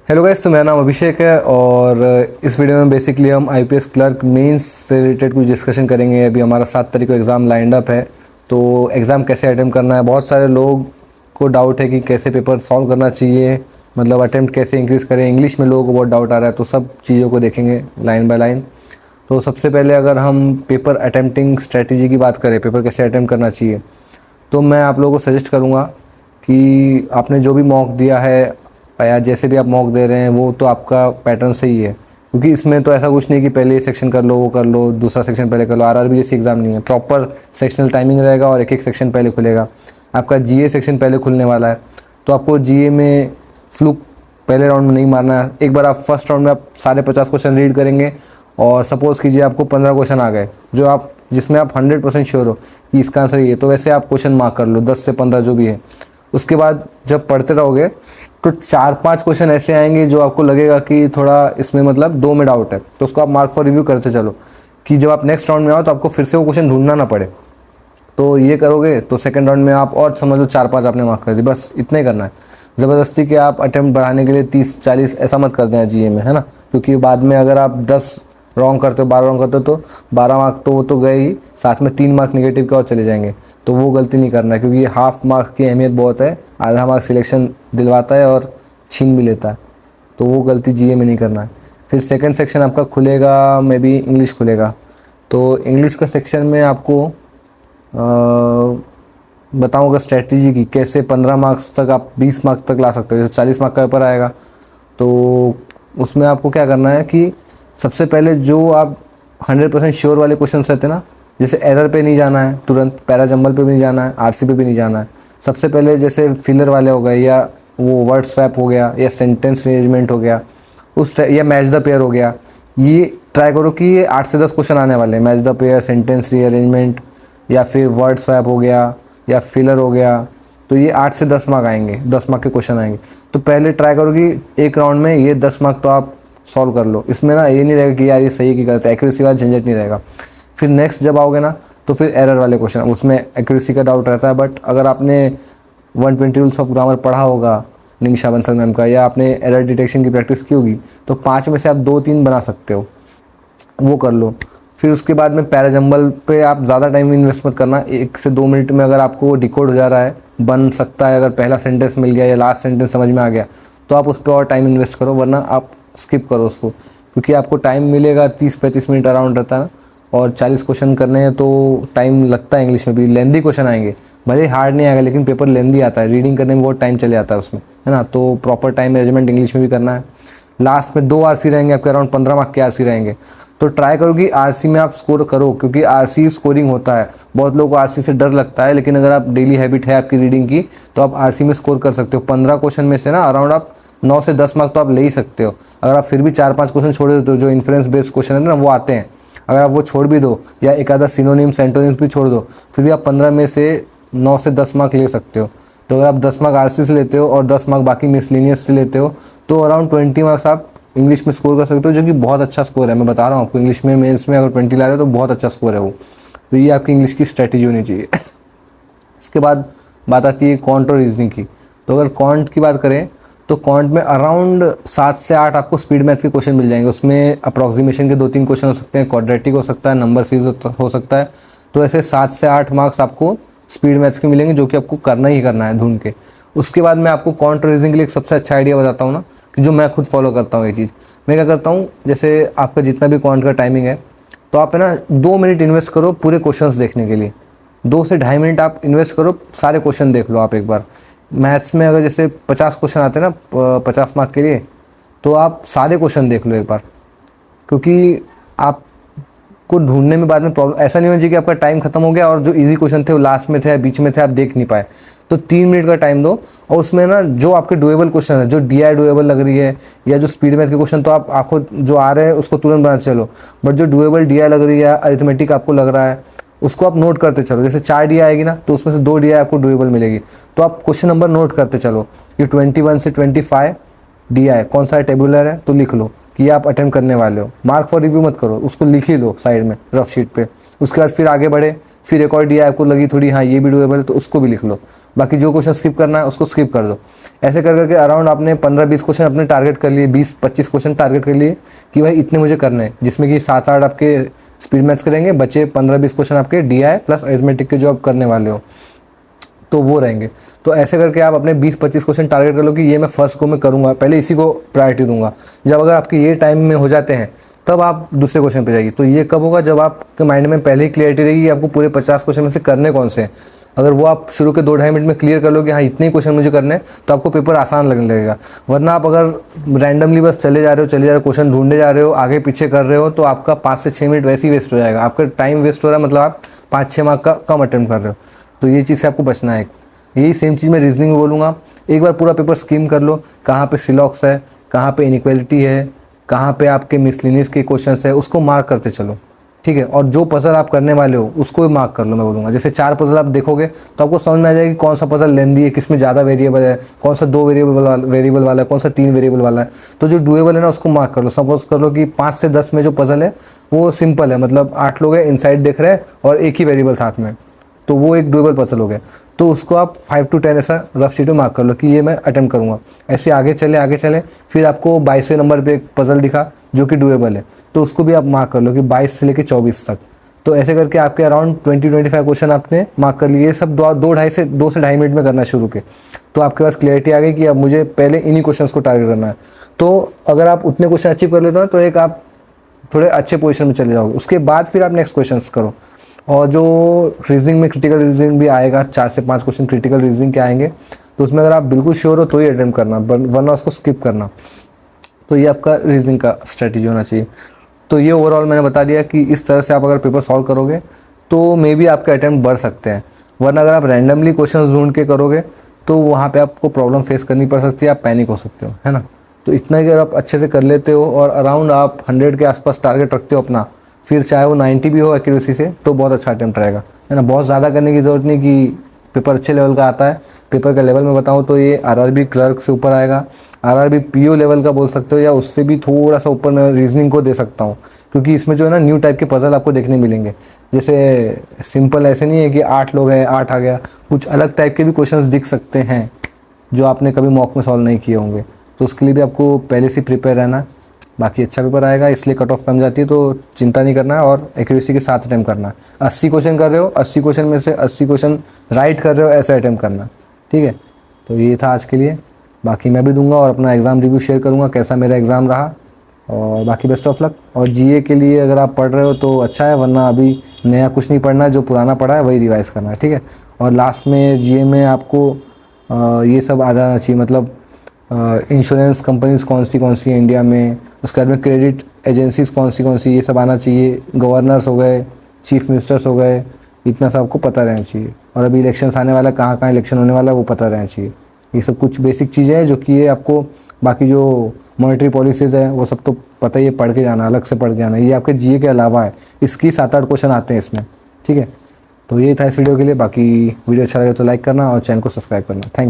Hello guys, तो मेरा नाम अभिषेक है और इस वीडियो में बेसिकली हम आईपीएस क्लर्क मेंस से रिलेटेड कुछ डिस्कशन करेंगे। अभी हमारा 7 तारीख को एग्ज़ाम लाइंड अप है, तो एग्ज़ाम कैसे अटेम्प्ट करना है। बहुत सारे लोग को डाउट है कि कैसे पेपर सॉल्व करना चाहिए, मतलब अटेम्प्ट कैसे इंक्रीज़ करें। इंग्लिश में लोगों को बहुत डाउट आ रहा है, तो सब चीज़ों को देखेंगे लाइन बाय लाइन। तो सबसे पहले अगर हम पेपर अटेम्प्टिंग स्ट्रेटजी की बात करें, पेपर कैसे अटेम्प्ट करना चाहिए, तो मैं आप लोगों को सजेस्ट करूँगा कि आपने जो भी मॉक दिया है या जैसे भी आप मॉक दे रहे हैं वो तो आपका पैटर्न सही है, क्योंकि इसमें तो ऐसा कुछ नहीं कि पहले ये सेक्शन कर लो, वो कर लो, दूसरा सेक्शन पहले कर लो। आरआरबी जैसी एग्ज़ाम नहीं है, प्रॉपर सेक्शनल टाइमिंग रहेगा और एक एक सेक्शन पहले खुलेगा। आपका जीए सेक्शन पहले खुलने वाला है, तो आपको जीए में फ्लूक पहले राउंड में नहीं मारना है। एक बार आप फर्स्ट राउंड में आप सारे 50 क्वेश्चन रीड करेंगे और सपोज़ कीजिए आपको 15 क्वेश्चन आ गए जिसमें आप 100% श्योर हो कि इसका आंसर ये है, तो वैसे आप क्वेश्चन मार्क कर लो 10 से 15 जो भी है। उसके बाद जब पढ़ते रहोगे तो 4-5 क्वेश्चन ऐसे आएंगे जो आपको लगेगा कि थोड़ा इसमें मतलब 2 में डाउट है, तो उसको आप मार्क फॉर रिव्यू करते चलो कि जब आप नेक्स्ट राउंड में आओ तो आपको फिर से वो क्वेश्चन ढूंढना ना पड़े। तो ये करोगे तो सेकंड राउंड में आप और समझ लो 4-5 आपने मार्क कर दी, बस इतना ही करना है। ज़बरदस्ती के आप अटेम्प्ट बढ़ाने के लिए 30-40 ऐसा मत कर दें जीए में, है ना, क्योंकि बाद में अगर आप 10 रॉन्ग करते हो, 12 रॉन्ग करते हो तो 12 मार्क तो वो तो गए ही, साथ में 3 मार्क नेगेटिव के और चले जाएंगे। तो वो गलती नहीं करना है, क्योंकि हाफ मार्क की अहमियत बहुत है। आधा मार्क सिलेक्शन दिलवाता है और छीन भी लेता है, तो वो गलती जीए में नहीं करना है। फिर सेकंड सेक्शन आपका खुलेगा, मे बी इंग्लिश खुलेगा। तो इंग्लिश का सेक्शन में आपको बताऊँगा स्ट्रेटजी की कैसे 15 मार्क्स तक आप 20 मार्क्स तक ला सकते हो। जैसे 40 मार्क का पेपर आएगा तो उसमें आपको क्या करना है कि सबसे पहले जो आप 100% श्योर वाले क्वेश्चन रहते हैं ना, जैसे एरर पे नहीं जाना है तुरंत, पैरा जंबल पे भी नहीं जाना है, आरसी पे भी नहीं जाना है। सबसे पहले जैसे फिलर वाले हो गए, या वो वर्ड स्वैप हो गया, या सेंटेंस अरेंजमेंट हो गया, या मैच द पेयर हो गया, ये ट्राई करो कि ये 8 से 10 क्वेश्चन आने वाले हैं। Match the pair, sentence rearrangement, या फिर वर्ड स्वैप हो गया, या फिलर हो गया, तो ये 8 से 10 मार्क आएंगे, 10 मार्क के क्वेश्चन आएंगे। तो पहले ट्राई करो कि एक राउंड में ये 10 मार्क तो आप सॉल्व कर लो। इसमें ना ये नहीं रहेगा कि यार ये सही की गलत है, एक्यूरेसी वाला झंझट नहीं रहेगा। फिर नेक्स्ट जब आओगे ना तो फिर एरर वाले क्वेश्चन, उसमें एक्यूरेसी का डाउट रहता है। बट अगर आपने 120 रूल्स ऑफ ग्रामर पढ़ा होगा निमिषा बंसल मैम का, या आपने एरर डिटेक्शन की प्रैक्टिस की होगी, तो 5 में से आप 2-3 बना सकते हो, वो कर लो। फिर उसके बाद में पैराजंबल पे आप ज़्यादा टाइम इन्वेस्ट मत करना। 1 से 2 मिनट में अगर आपको डिकोड हो जा रहा है, बन सकता है, अगर पहला सेंटेंस मिल गया या लास्ट सेंटेंस समझ में आ गया तो आप उस पर और टाइम इन्वेस्ट करो, वरना आप स्किप करो उसको, क्योंकि आपको टाइम मिलेगा 30-35 मिनट अराउंड रहता है, और 40 क्वेश्चन करने हैं तो टाइम लगता है। इंग्लिश में भी लेंदी क्वेश्चन आएंगे, भले हार्ड नहीं आएगा लेकिन पेपर लेंदी आता है, रीडिंग करने में बहुत टाइम चले जाता है उसमें, है ना। तो प्रॉपर टाइम मैनेजमेंट इंग्लिश में भी करना है। लास्ट में 2 आरसी रहेंगे आपके, अराउंड 15 मार्क के आरसी रहेंगे। तो ट्राई करो कि आरसी में आप स्कोर करो, क्योंकि आरसी स्कोरिंग होता है। बहुत लोगों को आरसी से डर लगता है, लेकिन अगर आप डेली हैबिट है आपकी रीडिंग की तो आप आरसी में स्कोर कर सकते हो। 15 क्वेश्चन में से ना अराउंड आप 9 से 10 मार्क तो आप ले ही सकते हो। अगर आप फिर भी 4-5 क्वेश्चन छोड़ देते हो, जो इन्फ्रेंस बेस्ड क्वेश्चन है ना वो आते हैं, अगर आप वो छोड़ भी दो, या एक आधा सिनोनिम्स एंटोनिम्स भी छोड़ दो, फिर भी आप 15 में से 9 से 10 मार्क ले सकते हो। तो अगर आप 10 मार्क आरसी से लेते हो और 10 मार्क बाकी मिसलिनियस से लेते हो, तो अराउंड 20 मार्क्स आप इंग्लिश में स्कोर कर सकते हो, जो कि बहुत अच्छा स्कोर है। मैं बता रहा हूँ आपको, इंग्लिश में मेंस में अगर 20 ला रहे हो तो बहुत अच्छा स्कोर है वो। तो ये आपकी इंग्लिश की स्ट्रेटजी होनी चाहिए। इसके बाद बात आती है क्वांट और रीजनिंग की। तो अगर क्वांट की बात करें तो क्वांट में अराउंड 7 से 8 आपको स्पीड मैथ के क्वेश्चन मिल जाएंगे। उसमें अप्रॉक्सीमेशन के 2-3 क्वेश्चन हो सकते हैं, क्वाड्रेटिक हो सकता है, नंबर सीरीज हो सकता है। तो ऐसे 7 से 8 मार्क्स आपको स्पीड मैथ्स के मिलेंगे, जो कि आपको करना ही करना है ढूंढ के। उसके बाद मैं आपको क्वांट और रीजनिंग के लिए एक सबसे अच्छा आइडिया बताता हूँ ना, कि जो मैं खुद फॉलो करता हूँ। ये चीज़ मैं क्या करता हूँ, जैसे आपका जितना भी क्वांट का टाइमिंग है, तो आप है ना 2 मिनट इन्वेस्ट करो पूरे क्वेश्चंस देखने के लिए। 2 से ढाई मिनट आप इन्वेस्ट करो, सारे क्वेश्चन देख लो आप एक बार। मैथ्स में अगर जैसे 50 क्वेश्चन आते हैं ना 50 मार्क के लिए, तो आप सारे क्वेश्चन देख लो एक बार, क्योंकि आपको ढूंढने में बाद में प्रॉब्लम ऐसा नहीं होना चाहिए कि आपका टाइम खत्म हो गया और जो इजी क्वेश्चन थे वो लास्ट में थे या बीच में थे, आप देख नहीं पाए। तो 3 मिनट का टाइम दो, और उसमें ना जो आपके डुएबल क्वेश्चन है, जो डीआई डुएबल लग रही है, या जो स्पीड मैथ के क्वेश्चन तो आप आंखों जो आ रहे हैं उसको तुरंत बनाते चलो, बट जो डुएबल डीआई लग रही है, अरिथमेटिक आपको लग रहा है, उसको आप नोट करते चलो। जैसे 4 डी आएगी ना, तो उसमें से 2 डी आपको डुएबल मिलेगी, तो आप क्वेश्चन नंबर नोट करते चलो कि 21 से 25 डी आई कौन सा टेबुलर है, तो लिख लो कि आप अटेम्प्ट करने वाले हो। मार्क फॉर रिव्यू मत करो, उसको लिख ही लो साइड में रफ शीट पे, उसके बाद फिर आगे बढ़े, फिर एक और डी आपको लगी थोड़ी हाँ ये भी डूएबल है तो उसको भी लिख लो, बाकी जो क्वेश्चन स्किप करना है उसको स्किप कर दो। ऐसे कर करके अराउंड आपने 15-20 क्वेश्चन अपने टारगेट कर लिए, 20-25 क्वेश्चन टारगेट कर लिए कि भाई इतने मुझे करने हैं, जिसमें कि 7-8 आपके स्पीड मैथ्स करेंगे, बचे 15-20 क्वेश्चन आपके DI प्लस अरिथमेटिक के जो आप करने वाले हो तो वो रहेंगे। तो ऐसे करके आप अपने 20-25 क्वेश्चन टारगेट कर लो कि ये मैं फर्स्ट को मैं करूँगा, पहले इसी को प्रायोरिटी दूंगा। जब अगर आपके ये टाइम में हो जाते हैं तब आप दूसरे क्वेश्चन पे जाइए। तो ये कब होगा, जब आपके माइंड में पहले ही क्लियरिटी रहेगी आपको पूरे 50 क्वेश्चन में से करने कौन से हैं। अगर वो आप शुरू के 2-2.5 मिनट में क्लियर कर लो कि हाँ इतने ही क्वेश्चन मुझे करने हैं, तो आपको पेपर आसान लगने लगेगा। वरना आप अगर रैंडमली बस चले जा रहे हो क्वेश्चन ढूंढे जा रहे हो, आगे पीछे कर रहे हो, तो आपका 5 से 6 मिनट वैसे ही वेस्ट हो जाएगा। आपका टाइम वेस्ट हो रहा है, मतलब आप 5-6 मार्क का कम अटेम्प्ट कर रहे हो। तो ये चीज़ से आपको बचना है। यही सेम चीज़ मैं रीजनिंग में बोलूँगा, एक बार पूरा पेपर स्कीम कर लो, कहाँ पे सिलॉक्स है, कहाँ पे इनइक्वालिटी है, कहाँ पे आपके मिसलिनियस के क्वेश्चंस है, उसको मार्क करते चलो, ठीक है। और जो पजल आप करने वाले हो उसको भी मार्क कर लो। मैं बोलूँगा जैसे 4 पजल आप देखोगे तो आपको समझ में आ जाएगा कि कौन सा पजल लेंदी है, किसमें ज़्यादा वेरिएबल है, कौन सा 2 वेरिएबल वाला है, कौन सा 3 वेरिएबल वाला है। तो जो डुएबल है ना उसको मार्क कर लो। सपोज कर लो कि 5 से 10 में जो पजल है वो सिंपल है, मतलब 8 लोग हैं, इनसाइड देख रहे हैं और एक ही वेरिएबल साथ में, तो वो एक डुएबल पजल हो गया। तो उसको आप 5 to 10 ऐसा रफ शीट में मार्क कर लो कि ये मैं अटेम्प्ट करूँगा। ऐसे आगे चले फिर आपको 22वें नंबर पे एक पजल दिखा जो कि डुएबल है, तो उसको भी आप मार्क कर लो कि 22 से लेकर 24 तक। तो ऐसे करके आपके अराउंड 20-25 क्वेश्चन आपने मार्क कर लिए। ये सब 2 से 2.5 मिनट में करना शुरू के, तो आपके पास क्लैरिटी आ गई कि अब मुझे पहले इन्हीं क्वेश्चंस को टारगेट करना है। तो अगर आप उतने क्वेश्चन अचीव कर लेते हो तो एक आप थोड़े अच्छे पोजीशन में चले जाओगे। उसके बाद फिर आप नेक्स्ट क्वेश्चंस करो। और जो रीजनिंग में क्रिटिकल रीजनिंग भी आएगा, 4 से 5 क्वेश्चन क्रिटिकल रीजनिंग के आएंगे, तो उसमें अगर आप बिल्कुल श्योर हो तो ही अटेम्प्ट करना, वरना उसको स्किप करना। तो ये आपका रीजनिंग का स्ट्रेटजी होना चाहिए। तो ये ओवरऑल मैंने बता दिया कि इस तरह से आप अगर पेपर सॉल्व करोगे तो मे बी आपके अटेम्प्ट बढ़ सकते हैं। वरना अगर आप रैंडमली क्वेश्चन ढूंढ के करोगे तो वहाँ पे आपको प्रॉब्लम फेस करनी पड़ सकती है, आप पैनिक हो सकते हो, है ना। तो इतना ही अगर आप अच्छे से कर लेते हो और अराउंड आप 100 के आसपास टारगेट रखते हो अपना, फिर चाहे वो 90 भी हो एक्यूरेसी से, तो बहुत अच्छा अटेम्प्ट रहेगा, है ना। बहुत ज़्यादा करने की ज़रूरत नहीं कि पेपर अच्छे लेवल का आता है। पेपर का लेवल में बताऊँ तो ये RRB क्लर्क से ऊपर आएगा, RRB PO लेवल का बोल सकते हो, या उससे भी थोड़ा सा ऊपर मैं रीजनिंग को दे सकता हूँ, क्योंकि इसमें जो है ना न्यू टाइप के पजल आपको देखने मिलेंगे। जैसे सिंपल ऐसे नहीं है कि 8 लोग हैं 8 आ गया, कुछ अलग टाइप के भी क्वेश्चंस दिख सकते हैं जो आपने कभी मॉक में सॉल्व नहीं किए होंगे। तो उसके लिए भी आपको पहले से प्रिपेयर रहना। बाकी अच्छा पेपर आएगा, इसलिए कट ऑफ कम जाती है, तो चिंता नहीं करना है और एक्यूरेसी के साथ अटेम्प्ट करना है। 80 क्वेश्चन कर रहे हो, 80 क्वेश्चन में से 80 क्वेश्चन राइट कर रहे हो, ऐसे अटेम्प्ट करना, ठीक है। तो ये था आज के लिए। बाकी मैं भी दूंगा और अपना एग्ज़ाम रिव्यू शेयर करूंगा कैसा मेरा एग्ज़ाम रहा। और बाकी बेस्ट ऑफ लक। और GA के लिए अगर आप पढ़ रहे हो तो अच्छा है, वरना अभी नया कुछ नहीं पढ़ना है, जो पुराना पढ़ा है वही रिवाइज़ करना है, ठीक है। और लास्ट में GA में आपको ये सब आ जाना चाहिए, मतलब इंश्योरेंस कंपनीज कौन सी है इंडिया में, उसके बाद में क्रेडिट एजेंसीज कौन सी ये सब आना चाहिए। गवर्नर्स हो गए, चीफ मिनिस्टर्स हो गए, इतना सब आपको पता रहना चाहिए। और अभी इलेक्शंस आने वाला, कहाँ इलेक्शन होने वाला है वो पता रहना चाहिए। ये सब कुछ बेसिक चीज़ें हैं जो कि ये आपको, बाकी जो मॉनेटरी पॉलिसीज़ है वो सब तो पता ही है, पढ़ के जाना, अलग से पढ़ के जाना। ये आपके GA के अलावा है, इसकी 7-8 क्वेश्चन आते हैं इसमें, ठीक है। तो ये था इस वीडियो के लिए। बाकी वीडियो अच्छा लगे तो लाइक करना और चैनल को सब्सक्राइब करना। Thank you.